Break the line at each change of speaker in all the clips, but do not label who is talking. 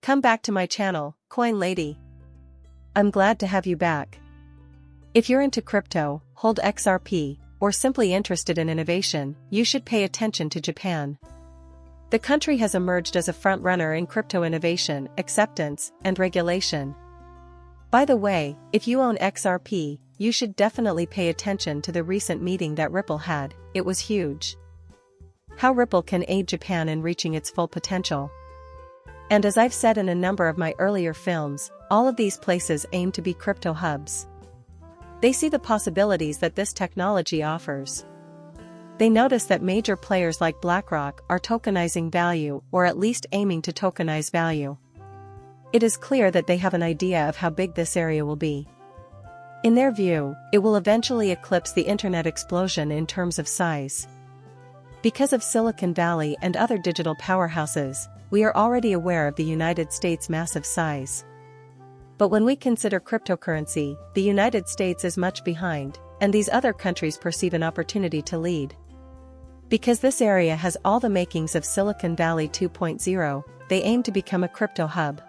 Come back to my channel, Coin Lady. I'm glad to have you back. If you're into crypto, hold XRP, or simply interested in innovation, you should pay attention to Japan. The country has emerged as a front-runner in crypto innovation, acceptance, and regulation. By the way, if you own XRP, you should definitely pay attention to the recent meeting that Ripple had. It was huge. How Ripple can aid Japan in reaching its full potential. And as I've said in a number of my earlier films, all of these places aim to be crypto hubs. They see the possibilities that this technology offers. They notice that major players like BlackRock are tokenizing value, or at least aiming to tokenize value. It is clear that they have an idea of how big this area will be. In their view, it will eventually eclipse the internet explosion in terms of size. Because of Silicon Valley and other digital powerhouses, we are already aware of the United States' massive size. But when we consider cryptocurrency, the United States is much behind, and these other countries perceive an opportunity to lead. Because this area has all the makings of Silicon Valley 2.0, they aim to become a crypto hub.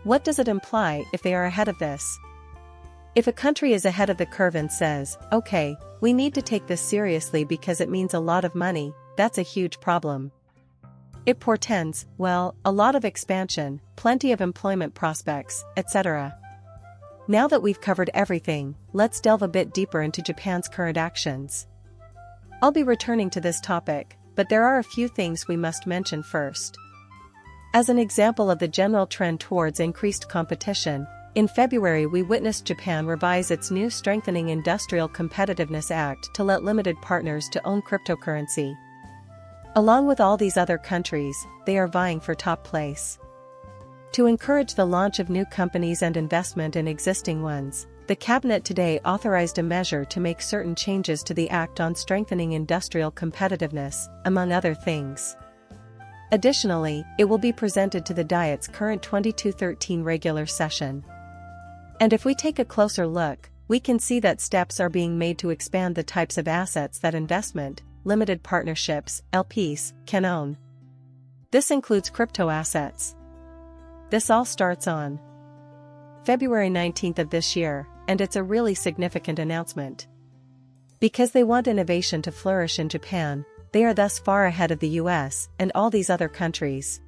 What does it imply if they are ahead of this? If a country is ahead of the curve and says, okay, we need to take this seriously because it means a lot of money, that's a huge problem. It portends, well, a lot of expansion, plenty of employment prospects, etc. Now that we've covered everything, let's delve a bit deeper into Japan's current actions. I'll be returning to this topic, but there are a few things we must mention first. As an example of the general trend towards increased competition, in February we witnessed Japan revise its new Strengthening Industrial Competitiveness Act to let limited partners to own cryptocurrency. Along with all these other countries, they are vying for top place. To encourage the launch of new companies and investment in existing ones, the Cabinet today authorized a measure to make certain changes to the Act on Strengthening Industrial Competitiveness, among other things. Additionally, it will be presented to the Diet's current 2213 regular session. And if we take a closer look, we can see that steps are being made to expand the types of assets that investment, limited partnerships, LPs, can own. This includes crypto assets. This all starts on February 19th of this year, and it's a really significant announcement. Because they want innovation to flourish in Japan, they are thus far ahead of the US and all these other countries.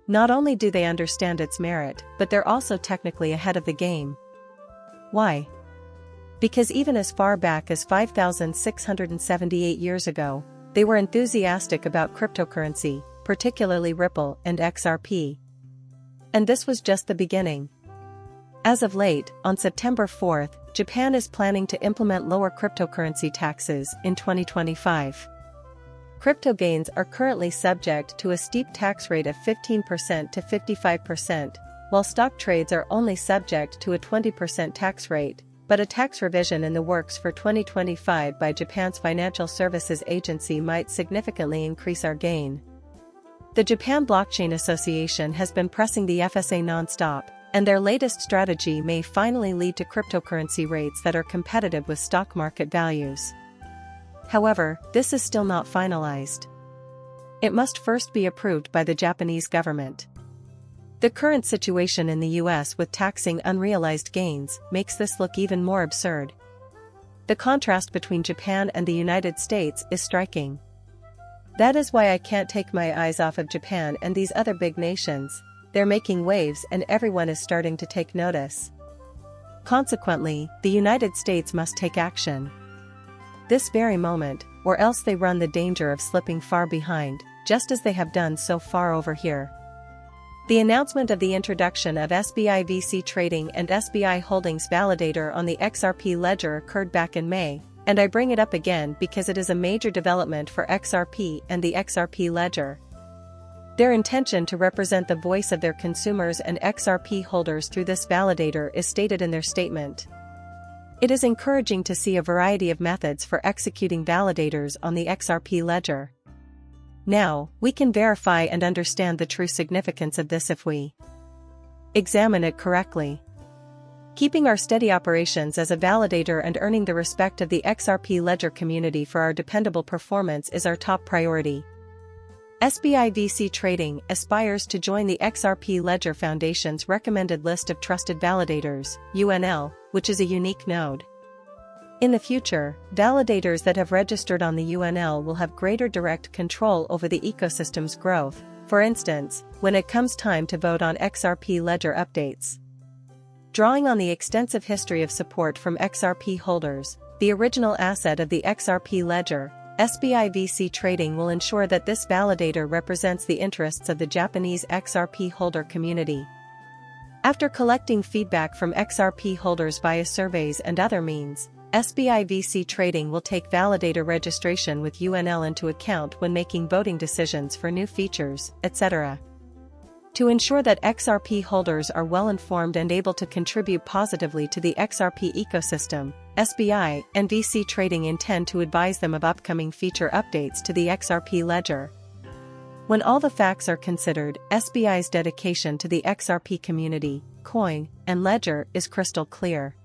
Not only do they understand its merit, but they're also technically ahead of the game. Why? Because even as far back as 5,678 years ago, they were enthusiastic about cryptocurrency, particularly Ripple and XRP. And this was just the beginning. As of late, on September 4th, Japan is planning to implement lower cryptocurrency taxes in 2025. Crypto gains are currently subject to a steep tax rate of 15% to 55%, while stock trades are only subject to a 20% tax rate. But a tax revision in the works for 2025 by Japan's Financial Services Agency might significantly increase our gain. The Japan Blockchain Association has been pressing the FSA non-stop, and their latest strategy may finally lead to cryptocurrency rates that are competitive with stock market values. However, this is still not finalized. It must first be approved by the Japanese government. The current situation in the US with taxing unrealized gains makes this look even more absurd. The contrast between Japan and the United States is striking. That is why I can't take my eyes off of Japan and these other big nations. They're making waves and everyone is starting to take notice. Consequently, the United States must take action. This very moment, or else they run the danger of slipping far behind, just as they have done so far over here. The announcement of the introduction of SBI VC Trading and SBI Holdings Validator on the XRP ledger occurred back in May, and I bring it up again because it is a major development for XRP and the XRP ledger. Their intention to represent the voice of their consumers and XRP holders through this validator is stated in their statement. It is encouraging to see a variety of methods for executing validators on the XRP ledger. Now, we can verify and understand the true significance of this if we examine it correctly. Keeping our steady operations as a validator and earning the respect of the XRP ledger community for our dependable performance is our top priority. SBI VC Trading aspires to join the XRP Ledger Foundation's recommended list of trusted validators, UNL, which is a unique node. In the future, validators that have registered on the UNL will have greater direct control over the ecosystem's growth, for instance, when it comes time to vote on XRP Ledger updates. Drawing on the extensive history of support from XRP holders, the original asset of the XRP Ledger, SBI VC Trading will ensure that this validator represents the interests of the Japanese XRP holder community. After collecting feedback from XRP holders via surveys and other means, SBI VC Trading will take validator registration with UNL into account when making voting decisions for new features, etc. To ensure that XRP holders are well informed and able to contribute positively to the XRP ecosystem, SBI and VC Trading intend to advise them of upcoming feature updates to the XRP Ledger. When all the facts are considered, SBI's dedication to the XRP community, coin, and ledger is crystal clear.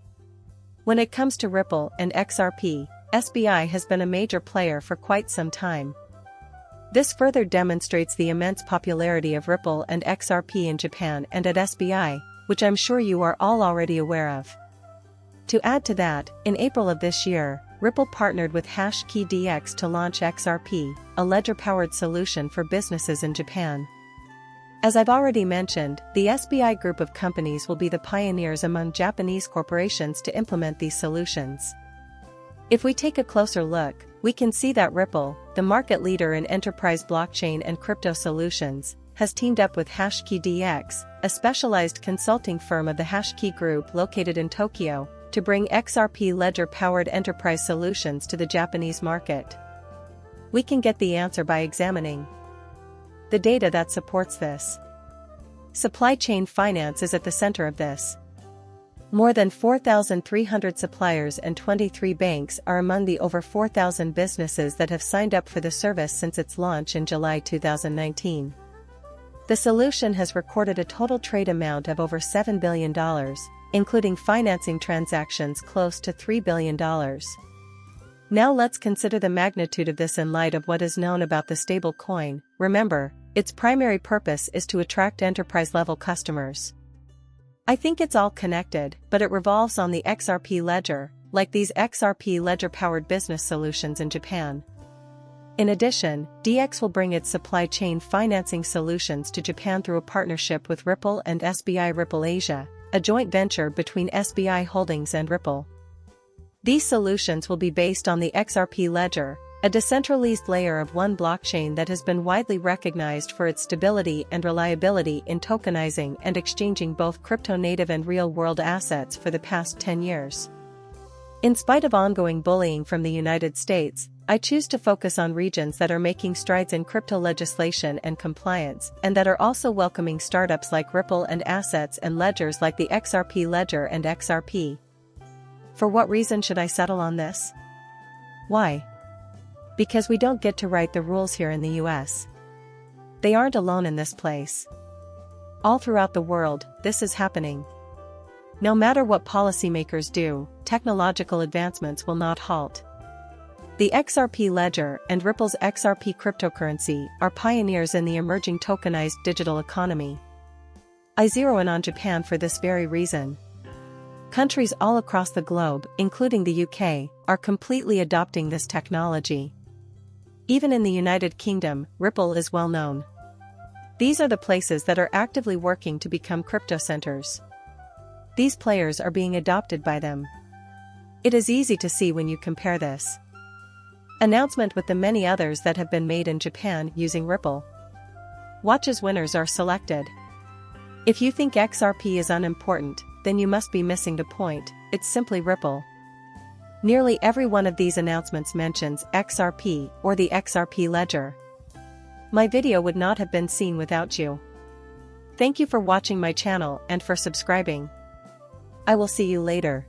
When it comes to Ripple and XRP, SBI has been a major player for quite some time. This further demonstrates the immense popularity of Ripple and XRP in Japan and at SBI, which I'm sure you are all already aware of. To add to that, in April of this year, Ripple partnered with HashKey to launch XRP, a ledger-powered solution for businesses in Japan. As I've already mentioned, the SBI group of companies will be the pioneers among Japanese corporations to implement these solutions. If we take a closer look, we can see that Ripple, the market leader in enterprise blockchain and crypto solutions, has teamed up with HashKey, a specialized consulting firm of the HashKey Group located in Tokyo, to bring XRP ledger-powered enterprise solutions to the Japanese market. We can get the answer by examining the data that supports this. Supply chain finance is at the center of this. More than 4,300 suppliers and 23 banks are among the over 4,000 businesses that have signed up for the service since its launch in July 2019. The solution has recorded a total trade amount of over $7 billion, including financing transactions close to $3 billion. Now let's consider the magnitude of this in light of what is known about the stable coin. Remember, its primary purpose is to attract enterprise-level customers. I think it's all connected, but it revolves on the XRP ledger, like these XRP ledger-powered business solutions in Japan. In addition, DX will bring its supply chain financing solutions to Japan through a partnership with Ripple and SBI Ripple Asia, a joint venture between SBI Holdings and Ripple. These solutions will be based on the XRP ledger, a decentralized layer of one blockchain that has been widely recognized for its stability and reliability in tokenizing and exchanging both crypto-native and real-world assets for the past 10 years. In spite of ongoing bullying from the United States, I choose to focus on regions that are making strides in crypto legislation and compliance, and that are also welcoming startups like Ripple and assets and ledgers like the XRP ledger and XRP. For what reason should I settle on this? Why? Because we don't get to write the rules here in the US. They aren't alone in this place. All throughout the world, this is happening. No matter what policymakers do, technological advancements will not halt. The XRP ledger and Ripple's XRP cryptocurrency are pioneers in the emerging tokenized digital economy. I zero in on Japan for this very reason. Countries all across the globe, including the UK, are completely adopting this technology. Even in the United Kingdom, Ripple is well known. These are the places that are actively working to become crypto centers. These players are being adopted by them. It is easy to see when you compare this announcement with the many others that have been made in Japan using Ripple. Watch as winners are selected. If you think XRP is unimportant, then you must be missing the point. It's simply Ripple. Nearly every one of these announcements mentions XRP or the XRP ledger. My video would not have been seen without you. Thank you for watching my channel and for subscribing. I will see you later.